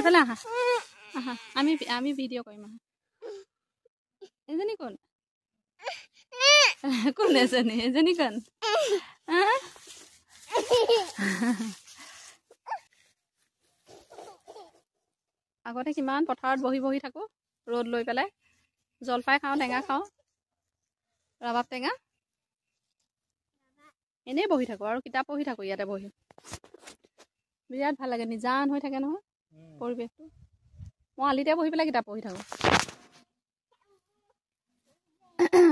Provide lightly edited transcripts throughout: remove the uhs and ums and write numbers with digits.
এইফালে আহা আহা আমি ভিডিঅ' কৰিম আহা এজনী কোন কোন এজনী এজনী কোন আগতে কিমান পথাৰত বহি বহি থাকো ৰ'দ লৈ পেলাই জলফাই খাওঁ টেঙা খাওঁ ৰবাব টেঙা এনেই বহি থাকো আৰু কিতাপ পঢ়ি থাকো ইয়াতে বহি বিৰাট ভাল লাগে নিজান হৈ থাকে নহয় পৰিৱেশটো মই আলিতে বহি পেলাই কিতাপ পঢ়ি থাকো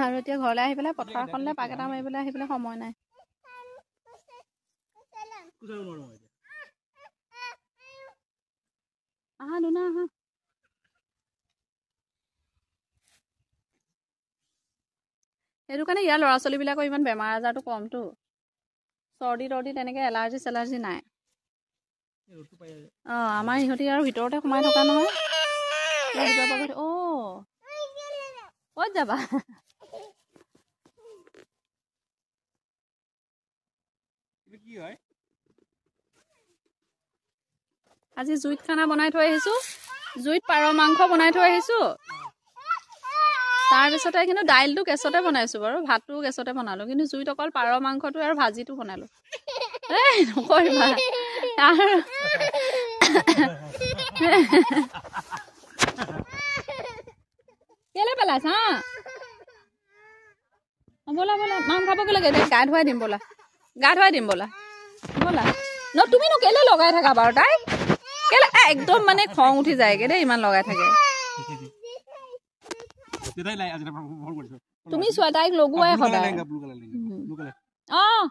আৰু এতিয়া ঘৰলৈ আহি পেলাই পথাৰখনলৈ পাক এটা মাৰিবলৈ আহি পেলাই সময় নাই আহা দুনা আহা সেইটো কাৰণে ইয়াৰ ল'ৰা ছোৱালীবিলাকৰ ইমান বেমাৰ আজাৰটো কমটো চৰ্দি তৰ্দি তেনেকৈ এলাৰ্জি নাই অঁ আমাৰ ইহঁতি আৰু ভিতৰতে সোমাই থকা নহয় ক'ত যাবা আজি জুইত খানা বনাই থৈ আহিছোঁ জুইত পাৰ মাংস বনাই থৈ আহিছোঁ তাৰপিছতে কিন্তু দাইলটো গেছতে বনাইছোঁ বাৰু ভাতটো গেছতে বনালোঁ কিন্তু জুইত অকল পাৰ মাংসটো আৰু ভাজিটো বনালোঁ এই নকৰিবা আৰু কেলে পেলাইছ হা ব'লা ব'লা মাংস খাবগৈ লাগে এতিয়া গা ধুৱাই দিম ব'লা ব'লা ন তুমিনো কেলে লগাই থাকা বাৰু তাই কেলে একদম মানে খং উঠি যায়গে দেই ইমান লগাই থাকে তুমি চোৱা তাইক লগোৱাই সদায় অঁ